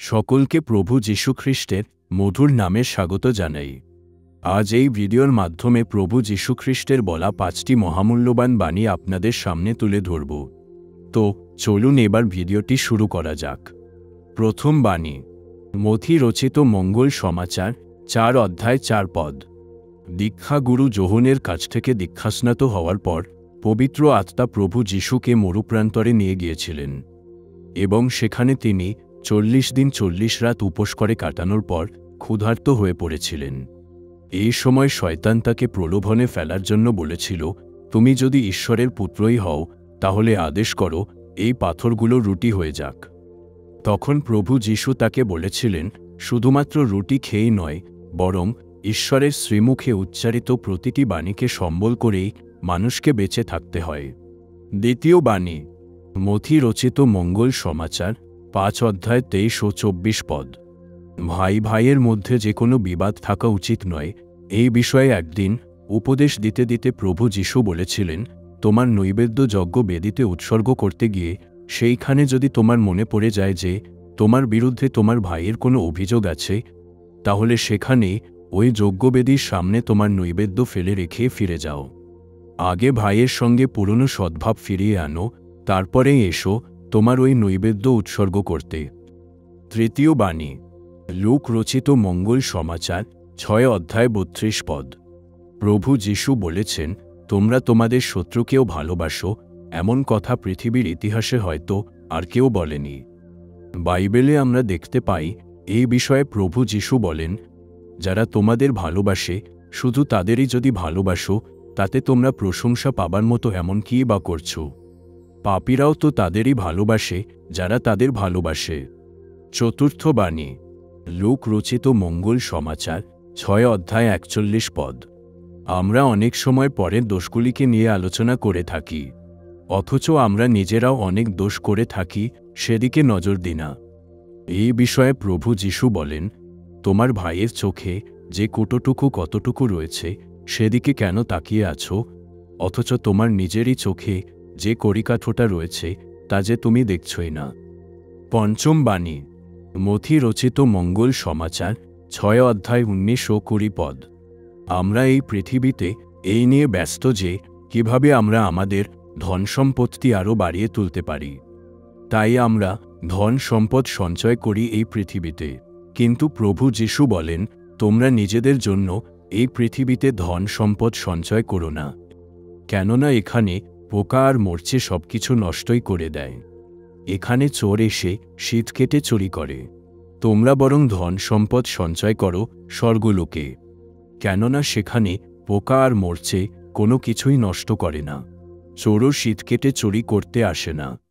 সকলকে প্রভু যীশু খ্রিস্টের মধুর নামে স্বাগত জানাই। আজ এই ভিডিওর মাধ্যমে প্রভু যীশু খ্রিস্টের বলা 5টি মহামূল্যবান বাণী আপনাদের সামনে তুলে ধরব। তো চলুন এবার ভিডিওটি শুরু করা যাক। প্রথম বাণী, মথি রচিত মঙ্গল সমাচার 4 অধ্যায় 4 পদ। দীক্ষা গুরু যোহনের কাছ থেকে দীক্ষাস্নাত হওয়ার পর পবিত্র আত্মা প্রভু যীশুকে মরুপ্রান্তরে নিয়ে গিয়েছিলেন এবং সেখানে তিনি 40 দিন 40 রাত উপোস করে কাটানোর পর ক্ষুধার্ত হয়ে পড়েছিলেন। এই সময় শয়তান তাকে প্রলোভনে ফেলার জন্য বলেছিল, তুমি যদি ঈশ্বরের পুত্রই হও তাহলে আদেশ করো এই পাথরগুলো রুটি হয়ে যাক। তখন প্রভু যীশু তাকে বলেছিলেন, শুধুমাত্র রুটি খেয়েই নয়, বরং ঈশ্বরের শ্রীমুখে উচ্চারিত প্রতিটি বাণীকে সম্বল করেই মানুষকে বেঁচে থাকতে হয়। দ্বিতীয় বাণী, মথি রচিত মঙ্গল সমাচার 5 অধ্যায় 23 ও 24 পদ। ভাই ভাইয়ের মধ্যে যে কোনো বিবাদ থাকা উচিত নয়, এই বিষয়ে একদিন উপদেশ দিতে দিতে প্রভু যীশু বলেছিলেন, তোমার নৈবেদ্য যজ্ঞ বেদিতে উৎসর্গ করতে গিয়ে সেইখানে যদি তোমার মনে পড়ে যায় যে তোমার বিরুদ্ধে তোমার ভাইয়ের কোনো অভিযোগ আছে, তাহলে সেখানে ওই যজ্ঞবেদির সামনে তোমার নৈবেদ্য ফেলে রেখে ফিরে যাও। আগে ভাইয়ের সঙ্গে পুরনো সদ্ভাব ফিরিয়ে আনো, তারপরে এসো তোমার ওই নৈবেদ্য উৎসর্গ করতে। তৃতীয় বাণী, লূক রচিত মঙ্গল সমাচার 6 অধ্যায় 32 পদ। প্রভু যীশু বলেছেন, তোমরা তোমাদের শত্রুকেও ভালোবাসো, এমন কথা পৃথিবীর ইতিহাসে হয়তো আর কেউ বলেনি। বাইবেলে আমরা দেখতে পাই এই বিষয়ে প্রভু যীশু বলেন, যারা তোমাদের ভালোবাসে শুধু তাদেরই যদি ভালোবাসো, তাতে তোমরা প্রশংসা পাবার মতো এমন কী বা করছো? পাপীরাও তো তাদেরই ভালোবাসে যারা তাদের ভালোবাসে। চতুর্থ বাণী, লূক রচিত মঙ্গল সমাচার 6 অধ্যায় 41 পদ। আমরা অনেক সময় পরের দোষগুলিকে নিয়ে আলোচনা করে থাকি, অথচ আমরা নিজেরাও অনেক দোষ করে থাকি, সেদিকে নজর দিই না। এই বিষয়ে প্রভু যীশু বলেন, তোমার ভাইয়ের চোখে যে কুটোটুকু কতটুকু রয়েছে সেদিকে কেন তাকিয়ে আছো, অথচ তোমার নিজেরই চোখে যে কড়িকাঠোটা রয়েছে তা যে তুমি দেখছই না। পঞ্চম বাণী, মথি রচিত মঙ্গল সমাচার 6 অধ্যায় 19 ও 20 পদ। আমরা এই পৃথিবীতে এই নিয়ে ব্যস্ত যে কিভাবে আমরা আমাদের ধন সম্পত্তি আরও বাড়িয়ে তুলতে পারি। তাই আমরা ধন সম্পদ সঞ্চয় করি এই পৃথিবীতে, কিন্তু প্রভু যীশু বলেন, তোমরা নিজেদের জন্য এই পৃথিবীতে ধন সম্পদ সঞ্চয় করো না, কেননা এখানে পোকা আর মরচে সবকিছু নষ্টই করে দেয়। এখানে চোর এসে শীত কেটে চুরি করে। তোমরা বরং ধন সম্পদ সঞ্চয় করো স্বর্গলোকে, কেননা সেখানে পোকা আর মরচে কোনো কিছুই নষ্ট করে না, চোরও শীত কেটে চুরি করতে আসে না।